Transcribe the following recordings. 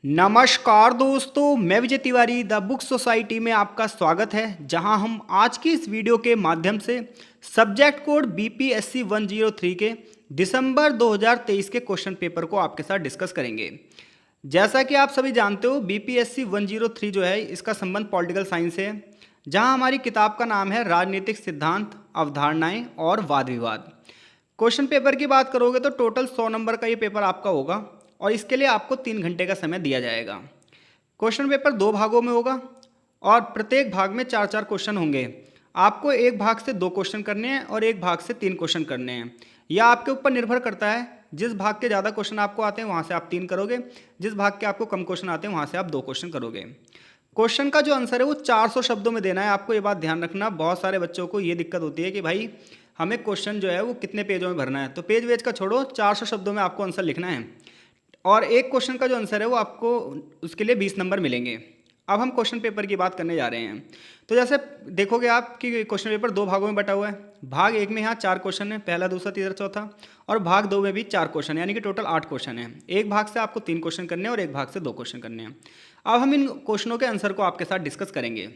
नमस्कार दोस्तों, मैं Vijay Tiwari the book society में आपका स्वागत है। जहां हम आज की इस वीडियो के माध्यम से सब्जेक्ट कोड बीपीएससी 103 के दिसंबर 2023 के क्वेश्चन पेपर को आपके साथ डिस्कस करेंगे। जैसा कि आप सभी जानते हो, बीपीएससी 103 जो है इसका संबंध पॉलिटिकल साइंस से है, जहां हमारी किताब का नाम है राजनीतिक सिद्धांत, अवधारणाएं और वाद विवाद। क्वेश्चन पेपर की बात करोगे तो टोटल 100 नंबर का ये पेपर आपका होगा और इसके लिए आपको 3 घंटे का समय दिया जाएगा। क्वेश्चन पेपर 2 भागों में होगा और प्रत्येक भाग में 4-4 क्वेश्चन होंगे। आपको एक भाग से 2 क्वेश्चन करने हैं और एक भाग से 3 क्वेश्चन करने हैं। यह आपके ऊपर निर्भर करता है। जिस भाग के ज़्यादा क्वेश्चन आपको आते हैं वहाँ से आप 3 करोगे, जिस भाग के आपको कम क्वेश्चन आते हैं वहाँ से आप 2 क्वेश्चन करोगे। क्वेश्चन का जो आंसर है वो 400 शब्दों में देना है। आपको ये बात ध्यान रखना, बहुत सारे बच्चों को ये दिक्कत होती है कि भाई हमें क्वेश्चन जो है वो कितने पेजों में भरना है। तो पेज वेज का छोड़ो, 400 शब्दों में आपको आंसर लिखना है और एक क्वेश्चन का जो आंसर है वो आपको उसके लिए 20 नंबर मिलेंगे। अब हम क्वेश्चन पेपर की बात करने जा रहे हैं। तो जैसे देखोगे आप कि क्वेश्चन पेपर 2 भागों में बटा हुआ है। भाग 1 में यहाँ 4 क्वेश्चन है, पहला, दूसरा, तीसरा, चौथा, और भाग 2 में भी 4 क्वेश्चन है, यानी कि टोटल 8 क्वेश्चन है। एक भाग से आपको 3 क्वेश्चन करने हैं और एक भाग से 2 क्वेश्चन करने हैं। अब हम इन क्वेश्चनों के आंसर को आपके साथ डिस्कस करेंगे।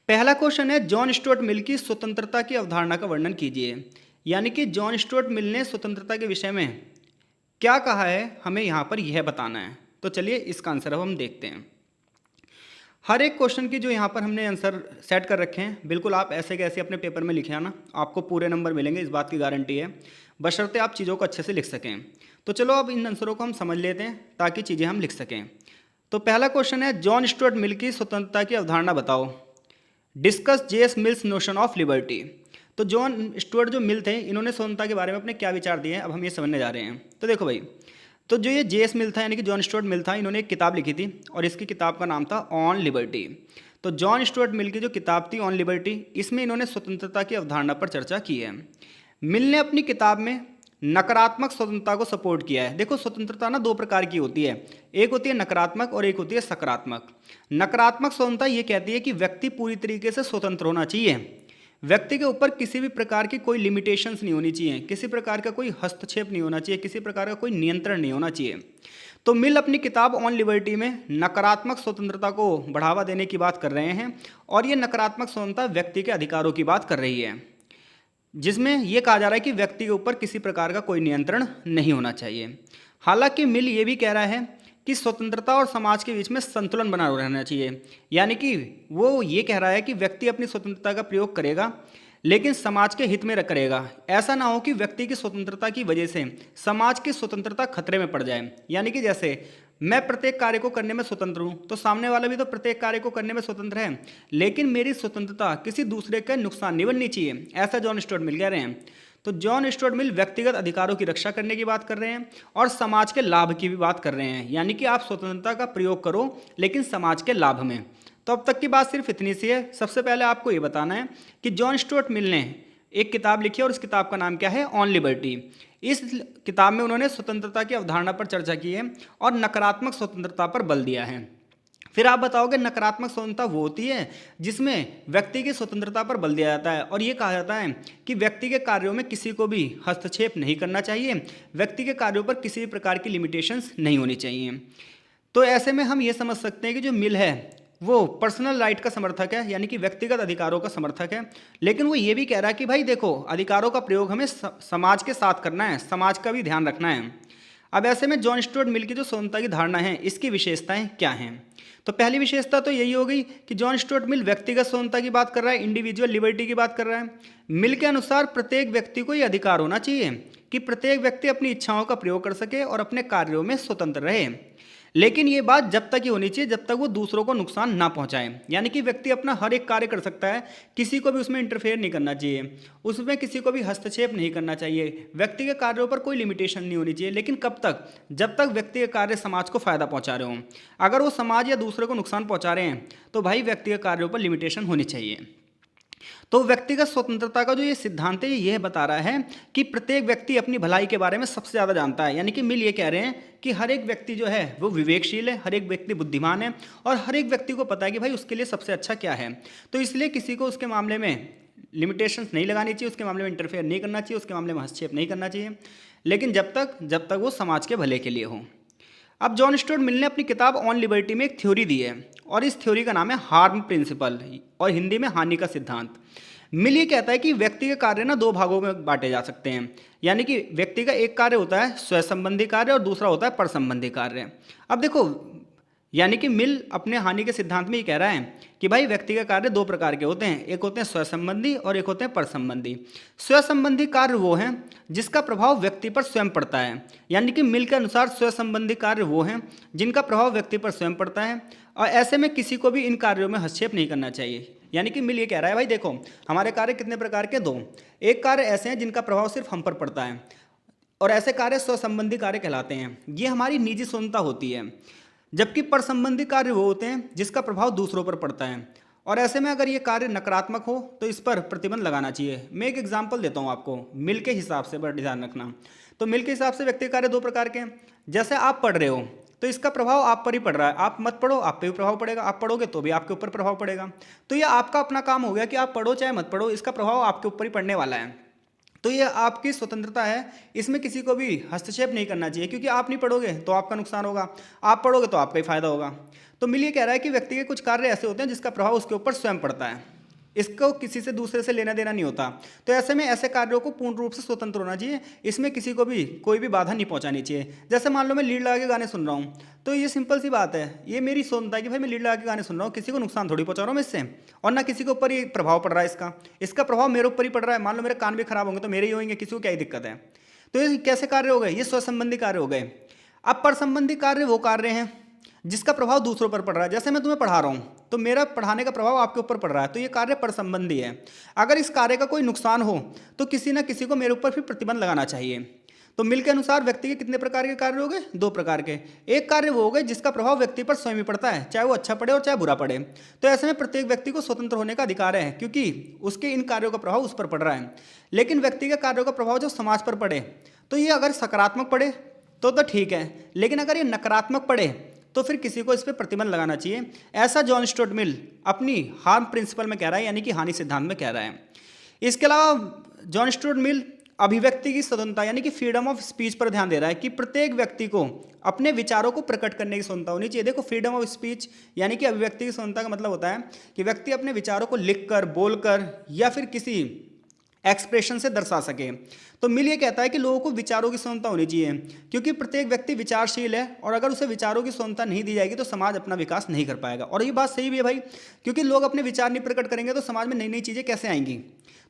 पहला क्वेश्चन है, जॉन स्टुअर्ट मिल की स्वतंत्रता की अवधारणा का वर्णन कीजिए। यानी कि जॉन स्टुअर्ट मिल ने स्वतंत्रता के विषय में क्या कहा है, हमें यहाँ पर यह बताना है। तो चलिए इसका आंसर अब हम देखते हैं। हर एक क्वेश्चन की जो यहाँ पर हमने आंसर सेट कर रखे हैं, बिल्कुल आप ऐसे कैसे अपने पेपर में लिखे आना, आपको पूरे नंबर मिलेंगे, इस बात की गारंटी है, बशर्ते आप चीज़ों को अच्छे से लिख सकें। तो चलो अब इन आंसरों को हम समझ लेते हैं ताकि चीज़ें हम लिख सकें। तो पहला क्वेश्चन है, जॉन स्टुअर्ट मिल की स्वतंत्रता की अवधारणा बताओ। Discuss JS mills notion of liberty. तो जॉन स्टुअर्ट जो मिल थे, इन्होंने स्वतंत्रता के बारे में अपने क्या विचार दिए हैं, अब हम ये समझने जा रहे हैं। तो देखो भाई, तो जो ये जेएस मिल था यानी कि जॉन स्टुअर्ट मिल था, इन्होंने एक किताब लिखी थी और इसकी किताब का नाम था ऑन लिबर्टी। तो जॉन स्टुअर्ट मिल की जो किताब थी ऑन लिबर्टी, इसमें इन्होंने स्वतंत्रता की अवधारणा पर चर्चा की है। मिल ने अपनी किताब में नकारात्मक स्वतंत्रता को सपोर्ट किया है। देखो, स्वतंत्रता ना 2 प्रकार की होती है, एक होती है नकारात्मक और एक होती है सकारात्मक। नकारात्मक स्वतंत्रता ये कहती है कि व्यक्ति पूरी तरीके से स्वतंत्र होना चाहिए, व्यक्ति के ऊपर किसी भी प्रकार की कोई लिमिटेशंस नहीं होनी चाहिए, किसी प्रकार का कोई हस्तक्षेप नहीं होना चाहिए, किसी प्रकार का कोई नियंत्रण नहीं होना चाहिए। तो मिल अपनी किताब ऑन लिबर्टी में नकारात्मक स्वतंत्रता को बढ़ावा देने की बात कर रहे हैं और ये नकारात्मक स्वतंत्रता व्यक्ति के अधिकारों की बात कर रही है, जिसमें यह कहा जा रहा है कि व्यक्ति के ऊपर किसी प्रकार का कोई नियंत्रण नहीं होना चाहिए। हालांकि मिल ये भी कह रहा है कि स्वतंत्रता और समाज के बीच में संतुलन बना रहना चाहिए। यानी कि वो ये कह रहा है कि व्यक्ति अपनी स्वतंत्रता का प्रयोग करेगा लेकिन समाज के हित में करेगा। ऐसा ना हो कि व्यक्ति की स्वतंत्रता की वजह से समाज की स्वतंत्रता खतरे में पड़ जाए। यानी कि जैसे मैं प्रत्येक कार्य को करने में स्वतंत्र हूँ, तो सामने वाला भी तो प्रत्येक कार्य को करने में स्वतंत्र है, लेकिन मेरी स्वतंत्रता किसी दूसरे का नुकसान नहीं बननी चाहिए, ऐसा जॉन स्टुअर्ट मिल कह रहे हैं। तो जॉन स्टुअर्ट मिल व्यक्तिगत अधिकारों की रक्षा करने की बात कर रहे हैं और समाज के लाभ की भी बात कर रहे हैं। यानी कि आप स्वतंत्रता का प्रयोग करो लेकिन समाज के लाभ में। तो अब तक की बात सिर्फ इतनी सी है। सबसे पहले आपको ये बताना है कि जॉन स्टुअर्ट मिल ने एक किताब लिखी है और उस किताब का नाम क्या है, ऑन लिबर्टी। इस किताब में उन्होंने स्वतंत्रता की अवधारणा पर चर्चा की है और नकारात्मक स्वतंत्रता पर बल दिया है। फिर आप बताओगे नकारात्मक स्वतंत्रता वो होती है जिसमें व्यक्ति की स्वतंत्रता पर बल दिया जाता है और ये कहा जाता है कि व्यक्ति के कार्यों में किसी को भी हस्तक्षेप नहीं करना चाहिए, व्यक्ति के कार्यों पर किसी भी प्रकार की लिमिटेशंस नहीं होनी चाहिए। तो ऐसे में हम ये समझ सकते हैं कि जो मिल है वो पर्सनल राइट का समर्थक है, यानी कि व्यक्तिगत अधिकारों का समर्थक है, लेकिन वो ये भी कह रहा है कि भाई देखो, अधिकारों का प्रयोग हमें समाज के साथ करना है, समाज का भी ध्यान रखना है। अब ऐसे में जॉन स्टुअर्ट मिल की जो स्वतंत्रता की धारणा है, इसकी विशेषताएं क्या हैं। तो पहली विशेषता तो यही हो गई कि जॉन स्टुअर्ट मिल व्यक्तिगत स्वतंत्रता की बात कर रहा है, इंडिविजुअल लिबर्टी की बात कर रहा है। मिल के अनुसार प्रत्येक व्यक्ति को यह अधिकार होना चाहिए कि प्रत्येक व्यक्ति अपनी इच्छाओं का प्रयोग कर सके और अपने कार्यों में स्वतंत्र रहे, लेकिन ये बात जब तक ही होनी चाहिए जब तक वो दूसरों को नुकसान ना पहुंचाए। यानी कि व्यक्ति अपना हर एक कार्य कर सकता है, किसी को भी उसमें इंटरफेयर नहीं करना चाहिए, उसमें किसी को भी हस्तक्षेप नहीं करना चाहिए, व्यक्ति के कार्यों पर कोई लिमिटेशन नहीं होनी चाहिए। लेकिन कब तक, जब तक व्यक्ति के कार्य समाज को फायदा पहुंचा रहे हों। अगर वो समाज या दूसरे को नुकसान पहुंचा रहे हैं तो भाई व्यक्ति के कार्यों पर लिमिटेशन होनी चाहिए। तो व्यक्तिगत स्वतंत्रता का जो ये सिद्धांत है यह बता रहा है कि प्रत्येक व्यक्ति अपनी भलाई के बारे में सबसे ज़्यादा जानता है। यानी कि मिल ये कह रहे हैं कि हर एक व्यक्ति जो है वो विवेकशील है, हर एक व्यक्ति बुद्धिमान है और हर एक व्यक्ति को पता है कि भाई उसके लिए सबसे अच्छा क्या है। तो इसलिए किसी को उसके मामले में लिमिटेशंस नहीं लगानी चाहिए, उसके मामले में इंटरफेयर नहीं करना चाहिए, उसके मामले में हस्तक्षेप नहीं करना चाहिए, लेकिन जब तक वो समाज के भले के लिए हो। अब जॉन स्टुअर्ट मिल ने अपनी किताब ऑन लिबर्टी में एक थ्योरी दी है और इस थ्योरी का नाम है हार्म प्रिंसिपल और हिंदी में हानि का सिद्धांत। मिल ये कहता है कि व्यक्ति के कार्य ना दो भागों में बांटे जा सकते हैं, यानी कि व्यक्ति का एक कार्य होता है स्व संबंधी कार्य और दूसरा होता है पर संबंधी कार्य। अब देखो, यानी कि मिल अपने हानि के सिद्धांत में ये कह रहा है कि भाई व्यक्ति के कार्य दो प्रकार के होते हैं, एक होते हैं स्व संबंधी और एक होते हैं पर संबंधी। स्व संबंधी कार्य वो हैं जिसका प्रभाव व्यक्ति पर स्वयं पड़ता है, यानी कि मिल के अनुसार स्व संबंधी कार्य वो हैं जिनका प्रभाव व्यक्ति पर स्वयं पड़ता है और ऐसे में किसी को भी इन कार्यों में हस्तक्षेप नहीं करना चाहिए। यानी कि मिल ये कह रहा है भाई देखो, हमारे कार्य कितने प्रकार के, दो। एक कार्य ऐसे हैं जिनका प्रभाव सिर्फ हम पर पड़ता है और ऐसे कार्य स्व संबंधी कार्य कहलाते हैं, ये हमारी निजी स्वतंत्रता होती है। जबकि पर संबंधी कार्य वो होते हैं जिसका प्रभाव दूसरों पर पड़ता है और ऐसे में अगर ये कार्य नकारात्मक हो तो इस पर प्रतिबंध लगाना चाहिए। मैं एक एग्जांपल देता हूँ आपको मिल के हिसाब से, बड़ा ध्यान रखना। तो मिल के हिसाब से व्यक्ति कार्य दो प्रकार के हैं। जैसे आप पढ़ रहे हो तो इसका प्रभाव आप पर ही पड़ रहा है, आप मत पढ़ो आप पे भी प्रभाव पड़ेगा, आप पढ़ोगे तो भी आपके ऊपर प्रभाव पड़ेगा। तो ये आपका अपना काम हो गया कि आप पढ़ो चाहे मत पढ़ो, इसका प्रभाव आपके ऊपर ही पड़ने वाला है। तो ये आपकी स्वतंत्रता है, इसमें किसी को भी हस्तक्षेप नहीं करना चाहिए, क्योंकि आप नहीं पढ़ोगे तो आपका नुकसान होगा, आप पढ़ोगे तो आपका ही फायदा होगा। तो मिल ये कह रहा है कि व्यक्ति के कुछ कार्य ऐसे होते हैं जिसका प्रभाव उसके ऊपर स्वयं पड़ता है, इसको किसी से दूसरे से लेना देना नहीं होता। तो ऐसे में ऐसे कार्यों को पूर्ण रूप से स्वतंत्र होना चाहिए, इसमें किसी को भी कोई भी बाधा नहीं पहुंचानी चाहिए। जैसे मान लो मैं लीड लगा के गाने सुन रहा हूँ, तो ये सिंपल सी बात है, ये मेरी स्वतंत्रता है कि भाई मैं लीड लगा के गाने सुन रहा हूँ, किसी को नुकसान थोड़ी पहुंचा रहा हूँ मैं इससे, और ना किसी के ऊपर ये प्रभाव पड़ रहा है, इसका प्रभाव मेरे ऊपर ही पड़ रहा है। मान लो मेरे कान भी खराब होंगे तो मेरे ही होंगे, किसी को क्या ही दिक्कत है। तो ये कैसे कार्य हो गए, ये स्व संबंधी कार्य हो गए। अब पर संबंधी कार्य वो कार्य हैं जिसका प्रभाव दूसरों पर पड़ रहा है। जैसे मैं तुम्हें पढ़ा रहा हूँ तो मेरा पढ़ाने का प्रभाव आपके ऊपर पड़ रहा है, तो ये कार्य पर संबंधी है। अगर इस कार्य का कोई नुकसान हो तो किसी ना किसी को मेरे ऊपर फिर प्रतिबंध लगाना चाहिए। तो मिल के अनुसार व्यक्ति के कितने प्रकार के कार्य हो गए, दो प्रकार के। एक कार्य वो हो गए जिसका प्रभाव व्यक्ति पर स्वयं ही पड़ता है, चाहे वो अच्छा पढ़े और चाहे बुरा पढ़े। तो ऐसे में प्रत्येक व्यक्ति को स्वतंत्र होने का अधिकार है, क्योंकि उसके इन कार्यों का प्रभाव उस पर पड़ रहा है। लेकिन व्यक्ति के कार्यों का प्रभाव जब समाज पर पड़े तो ये अगर सकारात्मक पड़े तो ठीक है, लेकिन अगर ये नकारात्मक पड़े तो फिर किसी को इस पर प्रतिबंध लगाना चाहिए। ऐसा जॉन स्टुअर्ट मिल अपनी हार्म प्रिंसिपल में कह रहा है, यानी कि हानि सिद्धांत में कह रहा है। इसके अलावा जॉन स्टुअर्ट मिल अभिव्यक्ति की स्वतंत्रता यानी कि फ्रीडम ऑफ स्पीच पर ध्यान दे रहा है कि प्रत्येक व्यक्ति को अपने विचारों को प्रकट करने की स्वतंत्रता होनी चाहिए। देखो, फ्रीडम ऑफ स्पीच यानी कि अभिव्यक्ति की स्वतंत्रता का मतलब होता है कि व्यक्ति अपने विचारों को लिखकर, बोलकर या फिर किसी एक्सप्रेशन से दर्शा सके। तो मिल ये कहता है कि लोगों को विचारों की स्वतंत्रता होनी चाहिए, क्योंकि प्रत्येक व्यक्ति विचारशील है और अगर उसे विचारों की स्वतंत्रता नहीं दी जाएगी तो समाज अपना विकास नहीं कर पाएगा। और ये बात सही भी है भाई, क्योंकि लोग अपने विचार नहीं प्रकट करेंगे तो समाज में नई नई चीज़ें कैसे आएंगी।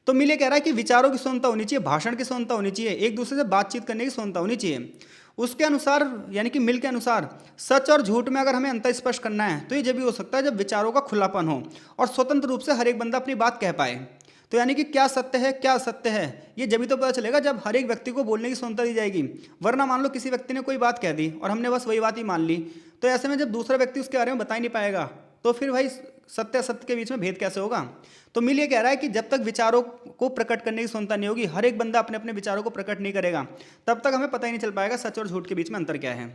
तो मिल ये कह रहा है कि विचारों की स्वतंत्रता होनी चाहिए, भाषण की स्वतंत्रता होनी चाहिए, एक दूसरे से बातचीत करने की स्वतंत्रता होनी चाहिए। उसके अनुसार यानी कि मिल के अनुसार सच और झूठ में अगर हमें अंतर स्पष्ट करना है तो ये जब भी हो सकता है जब विचारों का खुलापन हो और स्वतंत्र रूप से हर एक बंदा अपनी बात कह पाए। तो यानी कि क्या सत्य है क्या असत्य है ये जब भी तो पता चलेगा जब हर एक व्यक्ति को बोलने की स्वतंत्रता दी जाएगी। वरना मान लो किसी व्यक्ति ने कोई बात कह दी और हमने बस वही बात ही मान ली, तो ऐसे में जब दूसरा व्यक्ति उसके बारे में बता ही नहीं पाएगा तो फिर भाई सत्य असत्य के बीच में भेद कैसे होगा। तो मिल ये कह रहा है कि जब तक विचारों को प्रकट करने की स्वतंत्रता नहीं होगी, हर एक बंदा अपने अपने विचारों को प्रकट नहीं करेगा, तब तक हमें पता ही नहीं चल पाएगा सच और झूठ के बीच में अंतर क्या है।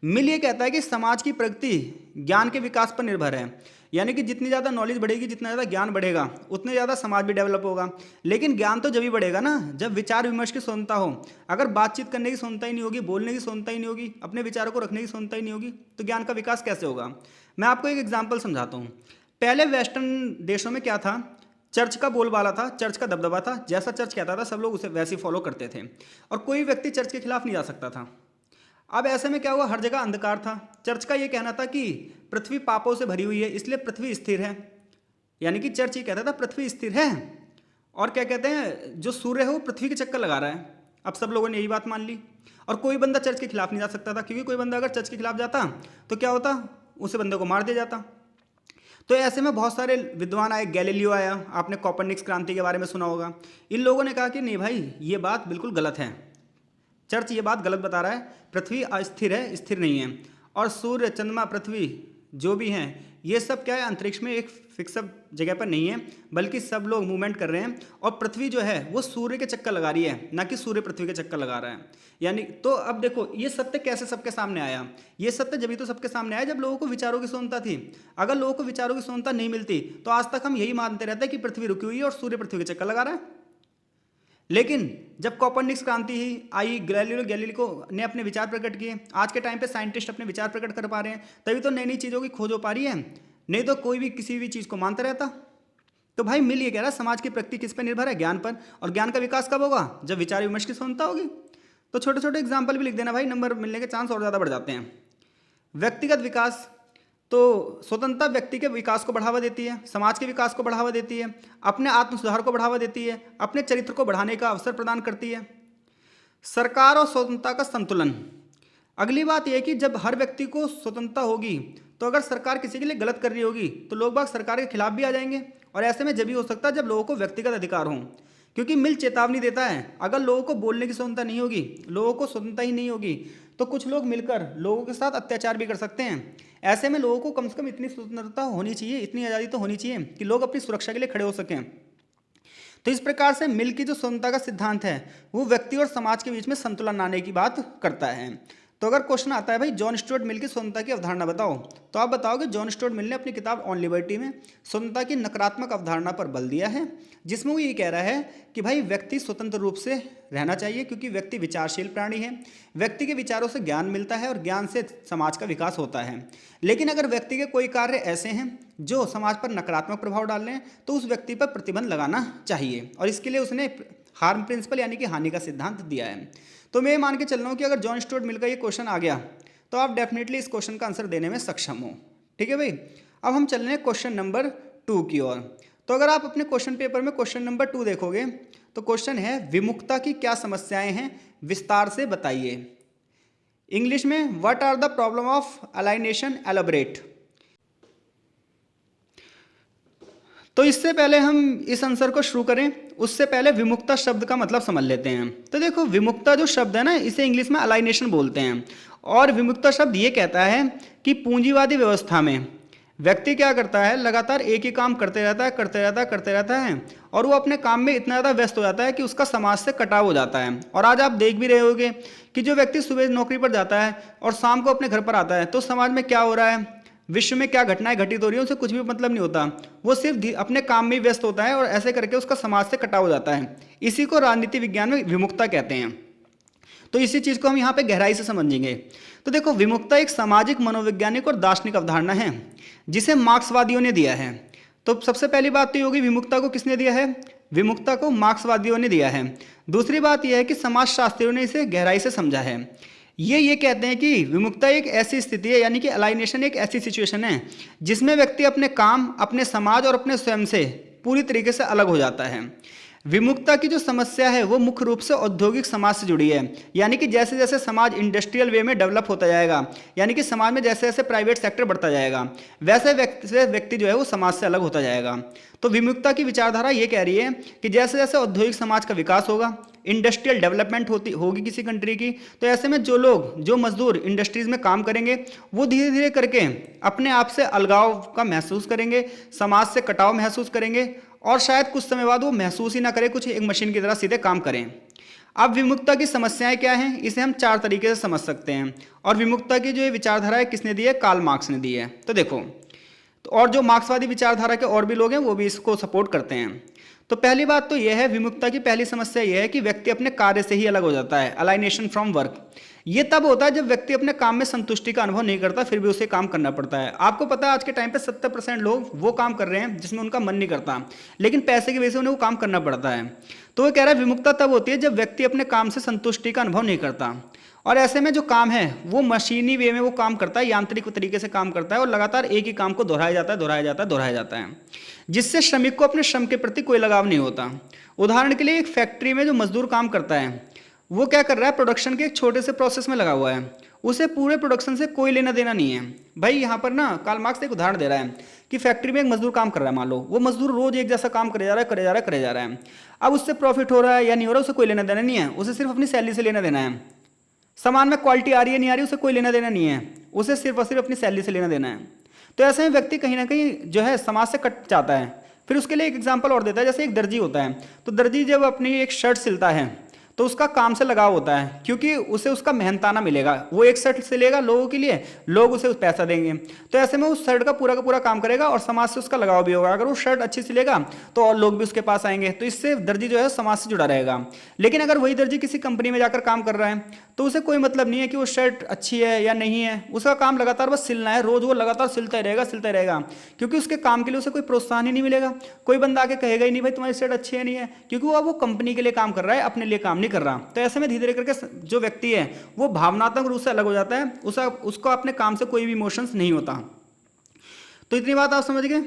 मिल ये कहता है कि समाज की प्रगति ज्ञान के विकास पर निर्भर है, यानी कि जितनी ज़्यादा नॉलेज बढ़ेगी, जितना ज़्यादा ज्ञान बढ़ेगा, उतने ज़्यादा समाज भी डेवलप होगा। लेकिन ज्ञान तो जब ही बढ़ेगा ना जब विचार विमर्श की स्वतंत्रता हो। अगर बातचीत करने की स्वतंत्रता ही नहीं होगी, बोलने की स्वतंत्रता ही नहीं होगी, अपने विचारों को रखने की स्वतंत्रता ही नहीं होगी, तो ज्ञान का विकास कैसे होगा। मैं आपको एक एग्जाम्पल समझाता हूँ। पहले वेस्टर्न देशों में क्या था, चर्च का बोलबाला था, चर्च का दबदबा था, जैसा चर्च कहता था सब लोग उसे वैसे ही फॉलो करते थे और कोई व्यक्ति चर्च के खिलाफ नहीं जा सकता था। अब ऐसे में क्या हुआ, हर जगह अंधकार था। चर्च का ये कहना था कि पृथ्वी पापों से भरी हुई है इसलिए पृथ्वी स्थिर है, यानी कि चर्च ये कहता था पृथ्वी स्थिर है और क्या कहते हैं जो सूर्य है वो पृथ्वी के चक्कर लगा रहा है। अब सब लोगों ने यही बात मान ली और कोई बंदा चर्च के खिलाफ नहीं जा सकता था, क्योंकि कोई बंदा अगर चर्च के खिलाफ जाता तो क्या होता, उसे बंदे को मार दिया जाता। तो ऐसे में बहुत सारे विद्वान आए, गैलीलियो आया, आपने कॉपरनिकस क्रांति के बारे में सुना होगा। इन लोगों ने कहा कि नहीं भाई ये बात बिल्कुल गलत है, चर्च ये बात गलत बता रहा है, पृथ्वी अस्थिर है, स्थिर नहीं है, और सूर्य चंद्रमा पृथ्वी जो भी हैं ये सब क्या है अंतरिक्ष में एक फिक्स जगह पर नहीं है, बल्कि सब लोग मूवमेंट कर रहे हैं और पृथ्वी जो है वो सूर्य के चक्कर लगा रही है, ना कि सूर्य पृथ्वी के चक्कर लगा रहा है। यानी तो अब देखो ये सत्य कैसे सबके सामने आया, ये सत्य जब भी तो सबके सामने आया जब लोगों को विचारों की स्वतंत्रता थी। अगर लोगों को विचारों की स्वतंत्रता नहीं मिलती तो आज तक हम यही मानते रहते हैं कि पृथ्वी रुकी हुई है और सूर्य पृथ्वी के चक्कर लगा रहा है। लेकिन जब कॉपरनिकस क्रांति ही आई, गैलीलियो गैलीलियो ने अपने विचार प्रकट किए, आज के टाइम पे साइंटिस्ट अपने विचार प्रकट कर पा रहे हैं, तभी तो नई नई चीज़ों की खोज हो पा रही है। नहीं तो कोई भी किसी भी चीज़ को मानता रहता। तो भाई मिल ये कह रहा है समाज की प्रगति किस पर निर्भर है? ज्ञान पर। और ज्ञान का विकास कब होगा? जब विचार विमर्श की क्षमता होगी। तो छोटे छोटे एग्जाम्पल भी लिख देना भाई, नंबर मिलने के चांस और ज़्यादा बढ़ जाते हैं। व्यक्तिगत विकास, तो स्वतंत्रता व्यक्ति के विकास को बढ़ावा देती है, समाज के विकास को बढ़ावा देती है, अपने आत्म सुधार को बढ़ावा देती है, अपने चरित्र को बढ़ाने का अवसर प्रदान करती है। सरकार और स्वतंत्रता का संतुलन। अगली बात यह है कि जब हर व्यक्ति को स्वतंत्रता होगी तो अगर सरकार किसी के लिए गलत कर रही होगी तो लोग बाग सरकार के खिलाफ भी आ जाएंगे, और ऐसे में जब भी हो सकता है जब लोगों को व्यक्तिगत अधिकार हों। क्योंकि मिल चेतावनी देता है, अगर लोगों को बोलने की स्वतंत्रता नहीं होगी, लोगों को स्वतंत्रता ही नहीं होगी, तो कुछ लोग मिलकर लोगों के साथ अत्याचार भी कर सकते हैं। ऐसे में लोगों को कम से कम इतनी स्वतंत्रता होनी चाहिए, इतनी आज़ादी तो होनी चाहिए कि लोग अपनी सुरक्षा के लिए खड़े हो सकें। तो इस प्रकार से मिल की जो स्वतंत्रता का सिद्धांत है वो व्यक्ति और समाज के बीच में संतुलन लाने की बात करता है। तो अगर क्वेश्चन आता है भाई जॉन स्टुअर्ट मिल की स्वतंत्रता की अवधारणा बताओ, तो आप बताओगे जॉन स्टुअर्ट मिल ने अपनी किताब ऑन लिबर्टी में स्वतंत्रता की नकारात्मक अवधारणा पर बल दिया है, जिसमें वो ये कह रहा है कि भाई व्यक्ति स्वतंत्र रूप से रहना चाहिए क्योंकि व्यक्ति विचारशील प्राणी है, व्यक्ति के विचारों से ज्ञान मिलता है और ज्ञान से समाज का विकास होता है। लेकिन अगर व्यक्ति के कोई कार्य ऐसे हैं जो समाज पर नकारात्मक प्रभाव डाल रहे हैं तो उस व्यक्ति पर प्रतिबंध लगाना चाहिए, और इसके लिए उसने हार्म प्रिंसिपल यानी कि हानि का सिद्धांत दिया है। तो मैं मान के चल रहा हूँ कि अगर जॉन स्टुअर्ट मिल का ये क्वेश्चन आ गया तो आप डेफिनेटली इस क्वेश्चन का आंसर देने में सक्षम हो। ठीक है भाई, अब हम चल रहे हैं क्वेश्चन नंबर 2 की ओर। तो अगर आप अपने क्वेश्चन पेपर में क्वेश्चन नंबर 2 देखोगे तो क्वेश्चन है विमुक्तता की क्या समस्याएं हैं, विस्तार से बताइए। इंग्लिश में what are the problem of alienation, elaborate. तो इससे पहले हम इस आंसर को शुरू करें उससे पहले विमुक्तता शब्द का मतलब समझ लेते हैं। तो देखो विमुक्तता जो शब्द है ना, इसे इंग्लिश में अलाइनेशन बोलते हैं, और विमुक्तता शब्द ये कहता है कि पूंजीवादी व्यवस्था में व्यक्ति क्या करता है, लगातार एक ही काम करते रहता है और वो अपने काम में इतना ज़्यादा व्यस्त हो जाता है कि उसका समाज से कटाव हो जाता है। और आज आप देख भी रहे होगे कि जो व्यक्ति सुबह नौकरी पर जाता है और शाम को अपने घर पर आता है तो समाज में क्या हो रहा है, विश्व में क्या घटनाएं घटित हो रही है उसे कुछ भी मतलब नहीं होता, वो सिर्फ अपने काम में व्यस्त होता है और ऐसे करके उसका समाज से कटाव हो जाता है। इसी को राजनीति विज्ञान में विमुक्तता कहते हैं। तो इसी चीज़ को हम यहाँ पे गहराई से समझेंगे। तो देखो विमुक्तता एक सामाजिक, मनोवैज्ञानिक और दार्शनिक अवधारणा है जिसे मार्क्सवादियों ने दिया है। तो सबसे पहली बात तो ये होगी विमुक्तता को किसने दिया है, विमुक्तता को मार्क्सवादियों ने दिया है। दूसरी बात यह है कि समाजशास्त्रियों ने इसे गहराई से समझा है। ये कहते हैं कि विमुक्तता एक ऐसी स्थिति है, यानी कि अलाइनेशन एक ऐसी सिचुएशन है जिसमें व्यक्ति अपने काम, अपने समाज और अपने स्वयं से पूरी तरीके से अलग हो जाता है। विमुक्तता की जो समस्या है वो मुख्य रूप से औद्योगिक समाज से जुड़ी है, यानी कि जैसे जैसे समाज इंडस्ट्रियल वे में डेवलप होता जाएगा, यानी कि समाज में जैसे जैसे प्राइवेट सेक्टर बढ़ता जाएगा वैसे व्यक्ति जो है वो समाज से अलग होता जाएगा। तो विमुक्तता की विचारधारा ये कह रही है कि जैसे जैसे औद्योगिक समाज का विकास होगा, इंडस्ट्रियल डेवलपमेंट होगी किसी कंट्री की, तो ऐसे में जो मजदूर इंडस्ट्रीज में काम करेंगे वो धीरे धीरे करके अपने आप से अलगाव का महसूस करेंगे, समाज से कटाव महसूस करेंगे और शायद कुछ समय बाद वो महसूस ही ना करे, कुछ एक मशीन की तरह सीधे काम करें। अब विमुक्तता की समस्याएं क्या हैं, इसे हम 4 तरीके से समझ सकते हैं। और विमुक्तता की जो ये विचारधारा है किसने दी है, कार्ल मार्क्स ने दी है। तो देखो तो और जो मार्क्सवादी विचारधारा के और भी लोग हैं वो भी इसको सपोर्ट करते हैं। तो पहली बात तो यह है, विमुक्तता की पहली समस्या यह है कि व्यक्ति अपने कार्य से ही अलग हो जाता है, अलाइनेशन फ्रॉम वर्क। ये तब होता है जब व्यक्ति अपने काम में संतुष्टि का अनुभव नहीं करता फिर भी उसे काम करना पड़ता है। आपको पता है आज के टाइम पे 70% लोग वो काम कर रहे हैं जिसमें उनका मन नहीं करता, लेकिन पैसे की वजह से उन्हें वो काम करना पड़ता है। तो वो कह रहा है विमुक्तता तब होती है जब व्यक्ति अपने काम से संतुष्टि का अनुभव नहीं करता और ऐसे में जो काम है वो मशीनी वे में वो काम करता है, यांत्रिक तरीके से काम करता है और लगातार एक ही काम को दोहराया जाता है, जिससे श्रमिक को अपने श्रम के प्रति कोई लगाव नहीं होता। उदाहरण के लिए एक फैक्ट्री में जो मजदूर काम करता है वो क्या कर रहा है, प्रोडक्शन के एक छोटे से प्रोसेस में लगा हुआ है, उसे पूरे प्रोडक्शन से कोई लेना देना नहीं है। भाई यहाँ पर ना कार्ल मार्क्स एक उदाहरण दे रहा है कि फैक्ट्री में एक मजदूर काम कर रहा है, मान लो वो मजदूर रोज एक जैसा काम करे जा रहा है। अब उससे प्रॉफिट हो रहा है या नहीं हो रहा उसे कोई लेना देना नहीं है, उसे सिर्फ अपनी सैलरी से लेना देना है। सामान में क्वालिटी आ रही है नहीं आ रही उसे कोई लेना देना नहीं है, उसे सिर्फ और सिर्फ अपनी सैलरी से लेना देना है। तो ऐसे में व्यक्ति कहीं ना कहीं जो है समाज से कट जाता है। फिर उसके लिए एक एग्जांपल और देता है, जैसे एक दर्जी होता है, तो दर्जी जब अपनी एक शर्ट सिलता है तो उसका काम से लगाव होता है, क्योंकि उसे उसका मेहनताना मिलेगा। वो एक शर्ट से लेगा लोगों के लिए, लोग उसे पैसा देंगे, तो ऐसे में उस शर्ट का पूरा काम करेगा और समाज से उसका लगाव भी होगा। अगर वो शर्ट अच्छी सिलेगा तो और लोग भी उसके पास आएंगे, तो इससे दर्जी जो है समाज से जुड़ा रहेगा। लेकिन अगर वही दर्जी किसी कंपनी में जाकर काम कर रहा है तो उसे कोई मतलब नहीं है कि वो शर्ट अच्छी है या नहीं है, उसका काम लगातार बस सिलना है, रोज वो लगातार सिलता ही रहेगा, क्योंकि उसके काम के लिए उसे कोई प्रोत्साहन ही नहीं मिलेगा। कोई बंदा आके कहेगा ही नहीं भाई तुम्हारी शर्ट अच्छी है नहीं है, क्योंकि वो कंपनी के लिए काम कर रहा है, अपने लिए काम नहीं कर रहा। तो ऐसे में धीरे धीरे करके जो व्यक्ति है वो भावनात्मक रूप से अलग हो जाता है, उसको अपने काम से कोई भी इमोशंस नहीं होता। तो इतनी बात आप समझ गए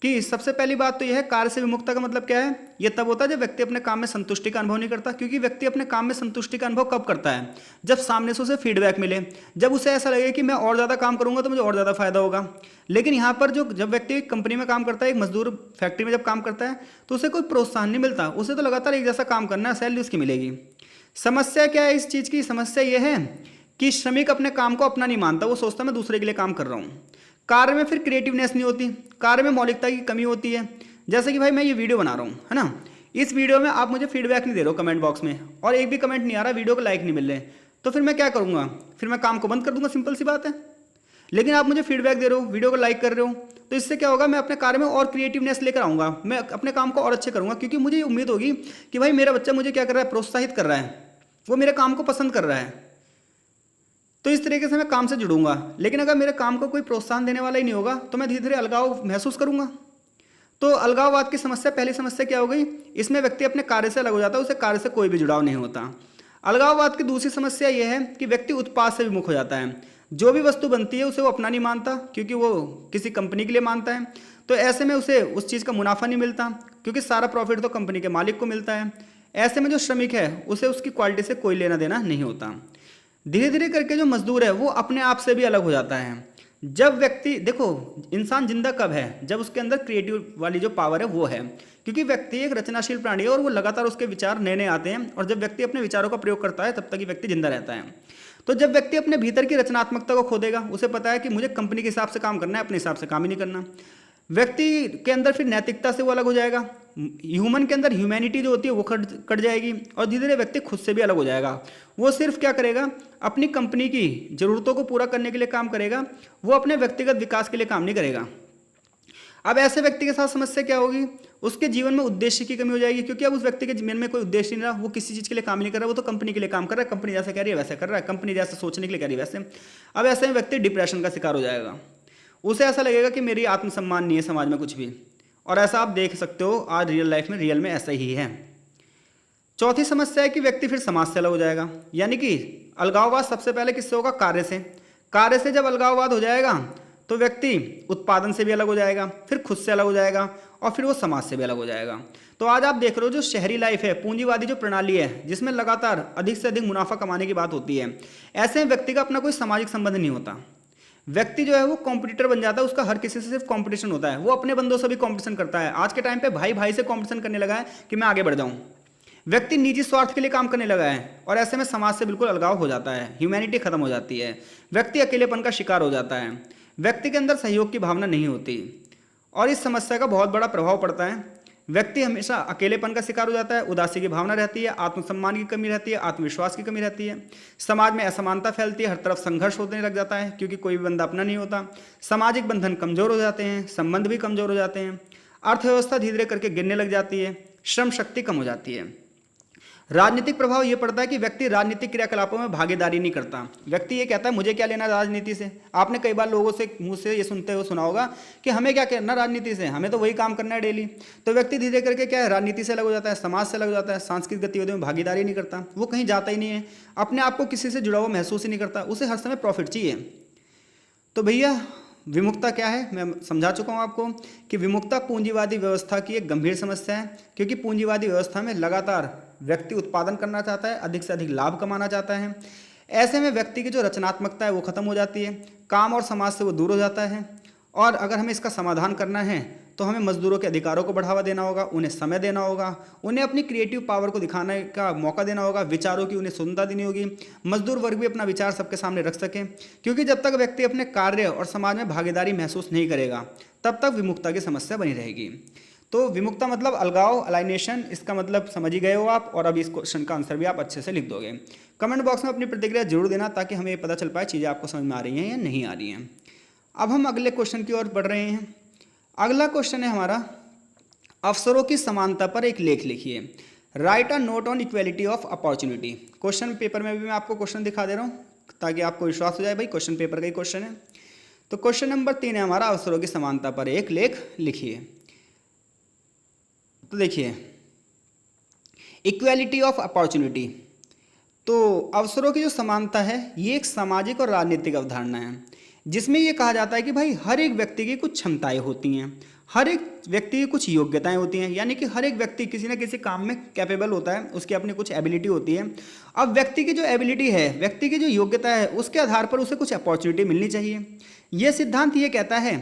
कि सबसे पहली बात तो यह है, कार्य से विमुखता का मतलब क्या है। यह तब होता है जब व्यक्ति अपने काम में संतुष्टि का अनुभव नहीं करता, क्योंकि व्यक्ति अपने काम में संतुष्टि का अनुभव कब करता है, जब सामने से उसे फीडबैक मिले, जब उसे ऐसा लगे कि मैं और ज़्यादा काम करूंगा तो मुझे और ज़्यादा फायदा होगा। लेकिन यहाँ पर जब व्यक्ति एक कंपनी में काम करता है, एक मजदूर फैक्ट्री में जब काम करता है, तो उसे कोई प्रोत्साहन नहीं मिलता, उसे तो लगातार एक जैसा काम करना है, सैलरी उसकी मिलेगी। समस्या क्या है इस चीज़ की, समस्या यह है कि श्रमिक अपने काम को अपना नहीं मानता, वो सोचता मैं दूसरे के लिए काम कर रहा हूँ। कार्य में फिर क्रिएटिवनेस नहीं होती, कार्य में मौलिकता की कमी होती है। जैसे कि भाई मैं ये वीडियो बना रहा हूँ, है ना, इस वीडियो में आप मुझे फीडबैक नहीं दे रहे हो कमेंट बॉक्स में, और एक भी कमेंट नहीं आ रहा, वीडियो को लाइक नहीं मिल रहे, तो फिर मैं क्या करूँगा, फिर मैं काम को बंद कर दूंगा, सिंपल सी बात है। लेकिन आप मुझे फीडबैक दे रहे हो, वीडियो को लाइक कर रहे हो, तो इससे क्या होगा, मैं अपने कार्य में और क्रिएटिवनेस लेकर आऊँगा, मैं अपने काम को और अच्छे करूँगा, क्योंकि मुझे ये उम्मीद होगी कि भाई मेरा बच्चा मुझे क्या कर रहा है, प्रोत्साहित कर रहा है, वो मेरे काम को पसंद कर रहा है, तो इस तरीके से मैं काम से जुड़ूंगा। लेकिन अगर मेरे काम को कोई प्रोत्साहन देने वाला ही नहीं होगा तो मैं धीरे धीरे अलगाव महसूस करूंगा। तो अलगाववाद की समस्या, पहली समस्या क्या हो गई, इसमें व्यक्ति अपने कार्य से अलग हो जाता है, उसे कार्य से कोई भी जुड़ाव नहीं होता। अलगाववाद की दूसरी समस्या यह है कि व्यक्ति उत्पाद से विमुख हो जाता है, जो भी वस्तु बनती है उसे वो अपना नहीं मानता, क्योंकि वो किसी कंपनी के लिए मानता है, तो ऐसे में उसे उस चीज़ का मुनाफा नहीं मिलता, क्योंकि सारा प्रॉफिट तो कंपनी के मालिक को मिलता है। ऐसे में जो श्रमिक है उसे उसकी क्वालिटी से कोई लेना देना नहीं होता। धीरे धीरे करके जो मजदूर है वो अपने आप से भी अलग हो जाता है। जब व्यक्ति, देखो इंसान जिंदा कब है, जब उसके अंदर क्रिएटिव वाली जो पावर है वो है, क्योंकि व्यक्ति एक रचनाशील प्राणी है और वो लगातार उसके विचार नए नए आते हैं, और जब व्यक्ति अपने विचारों का प्रयोग करता है तब तक ही व्यक्ति जिंदा रहता है। तो जब व्यक्ति अपने भीतर की रचनात्मकता को खो देगा, उसे पता है कि मुझे कंपनी के हिसाब से काम करना है, अपने हिसाब से काम ही नहीं करना, व्यक्ति के अंदर फिर नैतिकता से वो अलग हो जाएगा, ह्यूमन के अंदर ह्यूमैनिटी जो होती है वो कट जाएगी, और धीरे धीरे व्यक्ति खुद से भी अलग हो जाएगा। वो सिर्फ क्या करेगा, अपनी कंपनी की ज़रूरतों को पूरा करने के लिए काम करेगा, वो अपने व्यक्तिगत विकास के लिए काम नहीं करेगा। अब ऐसे व्यक्ति के साथ समस्या क्या होगी, उसके जीवन में उद्देश्य की कमी हो जाएगी, क्योंकि अब उस व्यक्ति के जीवन में कोई उद्देश्य नहीं रहा, वो किसी चीज़ के लिए काम नहीं कर रहा, वो तो कंपनी के लिए काम कर रहा है, कंपनी जैसे कह रही है वैसे कर रहा है, कंपनी जैसे सोचने के लिए कह रही है वैसे। अब ऐसे में व्यक्ति डिप्रेशन का शिकार हो जाएगा, उसे ऐसा लगेगा कि मेरी आत्मसम्मान नहीं है समाज में कुछ भी, और ऐसा आप देख सकते हो आज रियल लाइफ में, रियल में ऐसा ही है। चौथी समस्या है कि व्यक्ति फिर समाज से अलग हो जाएगा, यानी कि अलगाववाद सबसे पहले किससे होगा, कार्य से। कार्य से जब अलगाववाद हो जाएगा तो व्यक्ति उत्पादन से भी अलग हो जाएगा, फिर खुद से अलग हो जाएगा, और फिर वो समाज से भी अलग हो जाएगा। तो आज आप देख रहे हो जो शहरी लाइफ है, पूंजीवादी जो प्रणाली है, जिसमें लगातार अधिक से अधिक मुनाफा कमाने की बात होती है, ऐसे में व्यक्ति का अपना कोई सामाजिक संबंध नहीं होता। व्यक्ति जो है वो कॉम्पिटिटर बन जाता है, उसका हर किसी से सिर्फ कंपटीशन होता है, वो अपने बंदों से भी कंपटीशन करता है। आज के टाइम पे भाई भाई से कंपटीशन करने लगा है कि मैं आगे बढ़ जाऊं। व्यक्ति निजी स्वार्थ के लिए काम करने लगा है, और ऐसे में समाज से बिल्कुल अलगाव हो जाता है, ह्यूमैनिटी खत्म हो जाती है, व्यक्ति अकेलेपन का शिकार हो जाता है, व्यक्ति के अंदर सहयोग की भावना नहीं होती, और इस समस्या का बहुत बड़ा प्रभाव पड़ता है। व्यक्ति हमेशा अकेलेपन का शिकार हो जाता है, उदासी की भावना रहती है, आत्मसम्मान की कमी रहती है, आत्मविश्वास की कमी रहती है, समाज में असमानता फैलती है, हर तरफ संघर्ष होने लग जाता है, क्योंकि कोई भी बंदा अपना नहीं होता, सामाजिक बंधन कमजोर हो जाते हैं, संबंध भी कमजोर हो जाते हैं, अर्थव्यवस्था धीरे धीरे करके गिरने लग जाती है, श्रम शक्ति कम हो जाती है। राजनीतिक प्रभाव ये पड़ता है कि व्यक्ति राजनीतिक क्रियाकलापों में भागीदारी नहीं करता। व्यक्ति ये कहता है मुझे क्या लेना राजनीति से। आपने कई बार लोगों से मुंह से ये सुनते हुए सुना होगा कि हमें क्या करना राजनीति से, हमें तो वही काम करना है डेली। तो व्यक्ति धीरे करके क्या है, राजनीति से अलग हो जाता है, समाज से अलग हो जाता है, सांस्कृतिक गतिविधियों में भागीदारी नहीं करता, वो कहीं जाता ही नहीं है, अपने आप को किसी से जुड़ा हुआ महसूस ही नहीं करता, उसे हर समय प्रॉफिट चाहिए। तो भैया विमुखता क्या है, मैं समझा चुका हूँ आपको कि विमुखता पूंजीवादी व्यवस्था की एक गंभीर समस्या है, क्योंकि पूंजीवादी व्यवस्था में लगातार व्यक्ति उत्पादन करना चाहता है, अधिक से अधिक लाभ कमाना चाहता है। ऐसे में व्यक्ति की जो रचनात्मकता है वो खत्म हो जाती है, काम और समाज से वो दूर हो जाता है। और अगर हमें इसका समाधान करना है तो हमें मजदूरों के अधिकारों को बढ़ावा देना होगा, उन्हें समय देना होगा, उन्हें अपनी क्रिएटिव पावर को दिखाने का मौका देना होगा, विचारों की उन्हें स्वतंत्रता देनी होगी, मजदूर वर्ग भी अपना विचार सबके सामने रख सके, क्योंकि जब तक व्यक्ति अपने कार्य और समाज में भागीदारी महसूस नहीं करेगा तब तक विमुखता की समस्या बनी रहेगी। तो विमुक्ता मतलब अलगाव, अलाइनेशन, इसका मतलब समझ ही गए हो आप, और अब इस क्वेश्चन का आंसर भी आप अच्छे से लिख दोगे। कमेंट बॉक्स में अपनी प्रतिक्रिया जरूर देना ताकि हमें पता चल पाए चीज़ें आपको समझ में आ रही हैं या नहीं आ रही हैं। अब हम अगले क्वेश्चन की ओर बढ़ रहे हैं। अगला क्वेश्चन है हमारा, अवसरों की समानता पर एक लेख लिखिए। Right a note on equality of opportunity. Question paper में भी मैं आपको क्वेश्चन दिखा दे रहा हूँ ताकि आपको विश्वास हो जाए भाई क्वेश्चन पेपर का ही क्वेश्चन है। तो क्वेश्चन नंबर 3 है हमारा, अवसरों की समानता पर एक लेख लिखिए। तो देखिए, इक्वेलिटी ऑफ अपॉर्चुनिटी, तो अवसरों की जो समानता है ये एक सामाजिक और राजनीतिक अवधारणा है जिसमें ये कहा जाता है कि भाई हर एक व्यक्ति की कुछ क्षमताएं होती हैं, हर एक व्यक्ति की कुछ योग्यताएं होती हैं, यानी कि हर एक व्यक्ति किसी न किसी काम में कैपेबल होता है, उसकी अपनी कुछ एबिलिटी होती है। अब व्यक्ति की जो एबिलिटी है, व्यक्ति की जो योग्यता है, उसके आधार पर उसे कुछ अपॉर्चुनिटी मिलनी चाहिए। यह सिद्धांत ये कहता है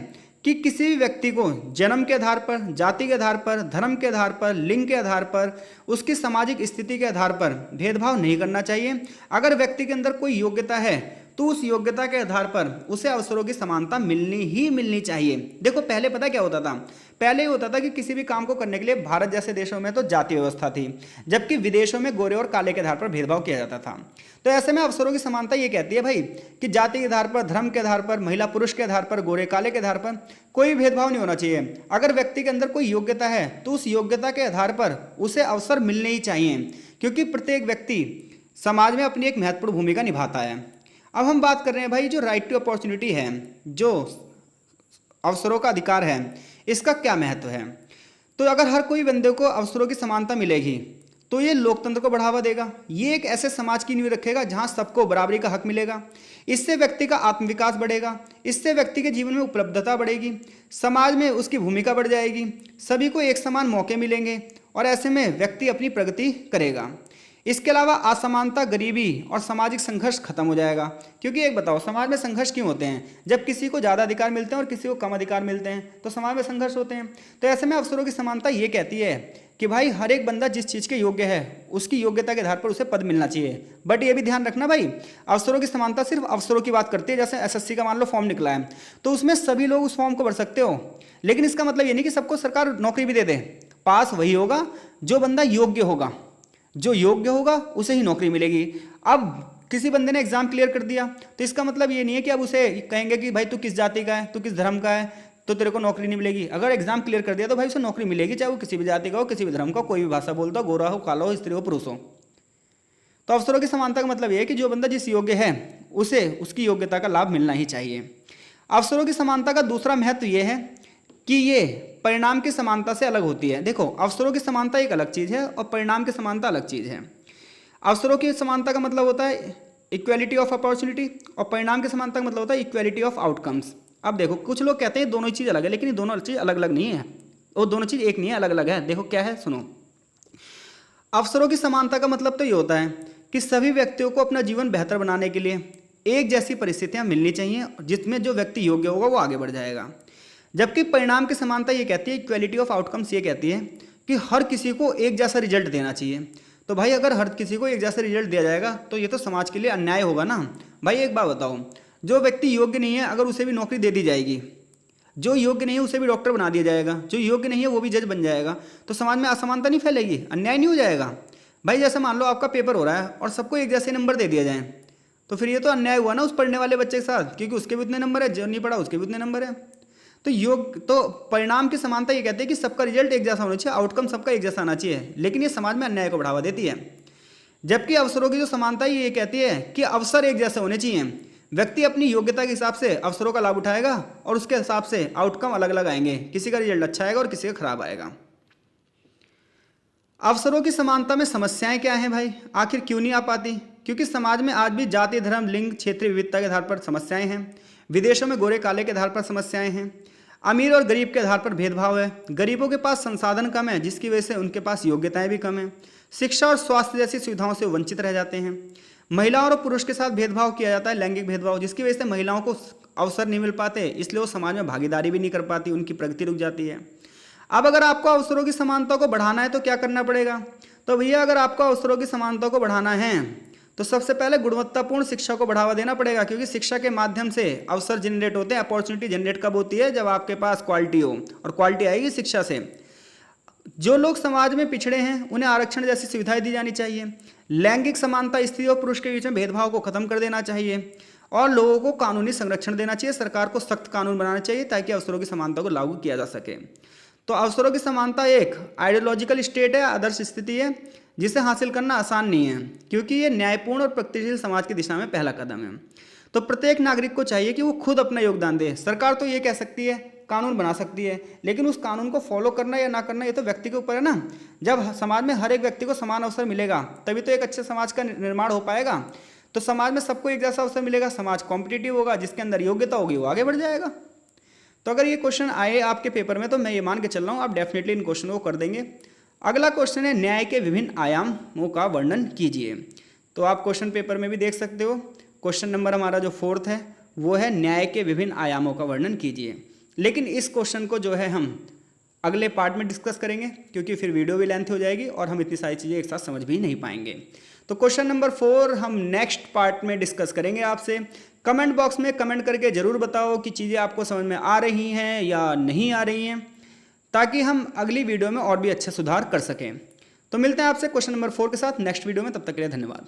कि किसी भी व्यक्ति को जन्म के आधार पर, जाति के आधार पर, धर्म के आधार पर, लिंग के आधार पर, उसकी सामाजिक स्थिति के आधार पर भेदभाव नहीं करना चाहिए। अगर व्यक्ति के अंदर कोई योग्यता है तो उस योग्यता के आधार पर उसे अवसरों की समानता मिलनी ही मिलनी चाहिए। देखो पहले पता क्या होता था, पहले ये होता था कि किसी भी काम को करने के लिए भारत जैसे देशों में तो जाति व्यवस्था थी, जबकि विदेशों में गोरे और काले के आधार पर भेदभाव किया जाता था। तो ऐसे में अवसरों की समानता ये कहती है भाई कि जाति के आधार पर, धर्म के आधार पर, महिला पुरुष के आधार पर, गोरे काले के आधार पर कोई भेदभाव नहीं होना चाहिए। अगर व्यक्ति के अंदर कोई योग्यता है तो उस योग्यता के आधार पर उसे अवसर मिलने ही चाहिए, क्योंकि प्रत्येक व्यक्ति समाज में अपनी एक महत्वपूर्ण भूमिका निभाता है। अब हम बात कर रहे हैं भाई जो राइट टू अपॉर्चुनिटी है, जो अवसरों का अधिकार है, इसका क्या महत्व है। तो अगर हर कोई बंदे को अवसरों की समानता मिलेगी तो ये लोकतंत्र को बढ़ावा देगा, ये एक ऐसे समाज की नींव रखेगा जहां सबको बराबरी का हक मिलेगा। इससे व्यक्ति का आत्मविकास बढ़ेगा, इससे व्यक्ति के जीवन में उपलब्धता बढ़ेगी, समाज में उसकी भूमिका बढ़ जाएगी, सभी को एक समान मौके मिलेंगे और ऐसे में व्यक्ति अपनी प्रगति करेगा। इसके अलावा असमानता, गरीबी और सामाजिक संघर्ष खत्म हो जाएगा। क्योंकि एक बताओ, समाज में संघर्ष क्यों होते हैं? जब किसी को ज़्यादा अधिकार मिलते हैं और किसी को कम अधिकार मिलते हैं तो समाज में संघर्ष होते हैं। तो ऐसे में अवसरों की समानता ये कहती है कि भाई हर एक बंदा जिस चीज़ के योग्य है उसकी योग्यता के आधार पर उसे पद मिलना चाहिए। बट ये भी ध्यान रखना भाई, अवसरों की समानता सिर्फ अवसरों की बात करती है। जैसे एसएससी का मान लो फॉर्म निकला है तो उसमें सभी लोग उस फॉर्म को भर सकते हो, लेकिन इसका मतलब ये नहीं कि सबको सरकार नौकरी भी दे दे। पास वही होगा जो बंदा योग्य होगा, जो योग्य होगा उसे ही नौकरी मिलेगी। अब किसी बंदे ने एग्जाम क्लियर कर दिया तो इसका मतलब ये नहीं है कि अब उसे कहेंगे कि भाई तू किस जाति का है, तू किस धर्म का है, तो तेरे को नौकरी नहीं मिलेगी। अगर एग्जाम क्लियर कर दिया तो भाई उसे नौकरी मिलेगी, चाहे वो किसी भी जाति का हो, किसी भी धर्म का, कोई भी भाषा बोलता हो, गोरा हो, काला हो, स्त्री हो, पुरुष हो। तो अवसरों की समानता का मतलब यह है कि जो बंदा जिस योग्य है उसे उसकी योग्यता का लाभ मिलना ही चाहिए। अवसरों की समानता का दूसरा महत्व यह है कि ये परिणाम की समानता से अलग होती है। देखो, अवसरों की समानता एक अलग चीज़ है और परिणाम की समानता अलग चीज़ है। अवसरों की समानता का मतलब होता है इक्वेलिटी ऑफ अपॉर्चुनिटी और परिणाम की समानता का मतलब होता है इक्वेलिटी ऑफ आउटकम्स। अब देखो, कुछ लोग कहते हैं दोनों चीज़ अलग है, लेकिन ये दोनों चीज़ अलग अलग नहीं है, वो दोनों चीज़ एक नहीं है, अलग अलग है। देखो क्या है, सुनो। अवसरों की समानता का मतलब तो ये होता है कि सभी व्यक्तियों को अपना जीवन बेहतर बनाने के लिए एक जैसी परिस्थितियाँ मिलनी चाहिए जिसमें जो व्यक्ति योग्य होगा वो आगे बढ़ जाएगा। जबकि परिणाम की समानता ये कहती है, इक्वेलिटी ऑफ आउटकम्स ये कहती है कि हर किसी को एक जैसा रिजल्ट देना चाहिए। तो भाई अगर हर किसी को एक जैसा रिजल्ट दिया जाएगा तो ये तो समाज के लिए अन्याय होगा ना। भाई एक बात बताओ, जो व्यक्ति योग्य नहीं है अगर उसे भी नौकरी दे दी जाएगी, जो योग्य नहीं है उसे भी डॉक्टर बना दिया जाएगा, जो योग्य नहीं है वो भी जज बन जाएगा, तो समाज में असमानता नहीं फैलेगी, अन्याय नहीं हो जाएगा। भाई जैसे मान लो आपका पेपर हो रहा है और सबको एक जैसे नंबर दे दिया जाए तो फिर ये तो अन्याय हुआ ना उस पढ़ने वाले बच्चे के साथ, क्योंकि उसके भी उतने नंबर है, जो नहीं पढ़ा उसके भी उतने नंबर है। तो परिणाम की समानता ये कहते हैं कि सबका रिजल्ट एक जैसा होना चाहिए, आउटकम सबका एक जैसा आना चाहिए, लेकिन ये समाज में अन्याय को बढ़ावा देती है। जबकि अवसरों की जो समानता है ये कहती है कि अवसर एक जैसे होने चाहिए, व्यक्ति अपनी योग्यता के हिसाब से अवसरों का लाभ उठाएगा और उसके हिसाब से आउटकम अलग अलग आएंगे, किसी का रिजल्ट अच्छा आएगा और किसी का खराब आएगा। अवसरों की समानता में समस्याएं क्या हैं भाई, आखिर क्यों नहीं आ पाती? क्योंकि समाज में आज भी जाति, धर्म, लिंग, क्षेत्रीय विविधता के आधार पर समस्याएं हैं। विदेशों में गोरे काले के आधार पर समस्याएं हैं। अमीर और गरीब के आधार पर भेदभाव है। गरीबों के पास संसाधन कम है जिसकी वजह से उनके पास योग्यताएं भी कम है। शिक्षा और स्वास्थ्य जैसी सुविधाओं से वंचित रह जाते हैं। महिलाओं और पुरुष के साथ भेदभाव किया जाता है, लैंगिक भेदभाव, जिसकी वजह से महिलाओं को अवसर नहीं मिल पाते, इसलिए वो समाज में भागीदारी भी नहीं कर पाती, उनकी प्रगति रुक जाती है। अब अगर आपको अवसरों की समानता को बढ़ाना है तो क्या करना पड़ेगा? तो भैया अगर आपको अवसरों की समानता को बढ़ाना है तो सबसे पहले गुणवत्तापूर्ण शिक्षा को बढ़ावा देना पड़ेगा, क्योंकि शिक्षा के माध्यम से अवसर जनरेट होते हैं। अपॉर्चुनिटी जनरेट कब होती है? जब आपके पास क्वालिटी हो, और क्वालिटी आएगी शिक्षा से। जो लोग समाज में पिछड़े हैं उन्हें आरक्षण जैसी सुविधाएं दी जानी चाहिए। लैंगिक समानता, स्त्री और पुरुष के बीच में भेदभाव को खत्म कर देना चाहिए और लोगों को कानूनी संरक्षण देना चाहिए। सरकार को सख्त कानून बनाना चाहिए ताकि अवसरों की समानता को लागू किया जा सके। तो अवसरों की समानता एक आइडियोलॉजिकल स्टेट है, आदर्श स्थिति है जिसे हासिल करना आसान नहीं है, क्योंकि ये न्यायपूर्ण और प्रगतिशील समाज की दिशा में पहला कदम है। तो प्रत्येक नागरिक को चाहिए कि वो खुद अपना योगदान दे। सरकार तो ये कह सकती है, कानून बना सकती है, लेकिन उस कानून को फॉलो करना या ना करना ये तो व्यक्ति के ऊपर है ना। जब समाज में हर एक व्यक्ति को समान अवसर मिलेगा तभी तो एक अच्छे समाज का निर्माण हो पाएगा। तो समाज में सबको एक जैसा अवसर मिलेगा, समाज कॉम्पिटिटिव होगा, जिसके अंदर योग्यता होगी वो आगे बढ़ जाएगा। तो अगर ये क्वेश्चन आए आपके पेपर में तो मैं ये मान के चल रहा हूँ आप डेफिनेटली इन क्वेश्चन को कर देंगे। अगला क्वेश्चन है न्याय के विभिन्न आयामों का वर्णन कीजिए। तो आप क्वेश्चन पेपर में भी देख सकते हो। क्वेश्चन नंबर हमारा जो 4th है वो है न्याय के विभिन्न आयामों का वर्णन कीजिए। लेकिन इस क्वेश्चन को जो है हम अगले पार्ट में डिस्कस करेंगे, क्योंकि फिर वीडियो भी लेंथ हो जाएगी और हम इतनी सारी चीज़ें एक साथ समझ भी नहीं पाएंगे। तो क्वेश्चन नंबर 4 हम नेक्स्ट पार्ट में डिस्कस करेंगे आपसे। कमेंट बॉक्स में कमेंट करके ज़रूर बताओ कि चीज़ें आपको समझ में आ रही हैं या नहीं आ रही हैं, ताकि हम अगली वीडियो में और भी अच्छे सुधार कर सकें। तो मिलते हैं आपसे क्वेश्चन नंबर 4 के साथ नेक्स्ट वीडियो में। तब तक के लिए धन्यवाद।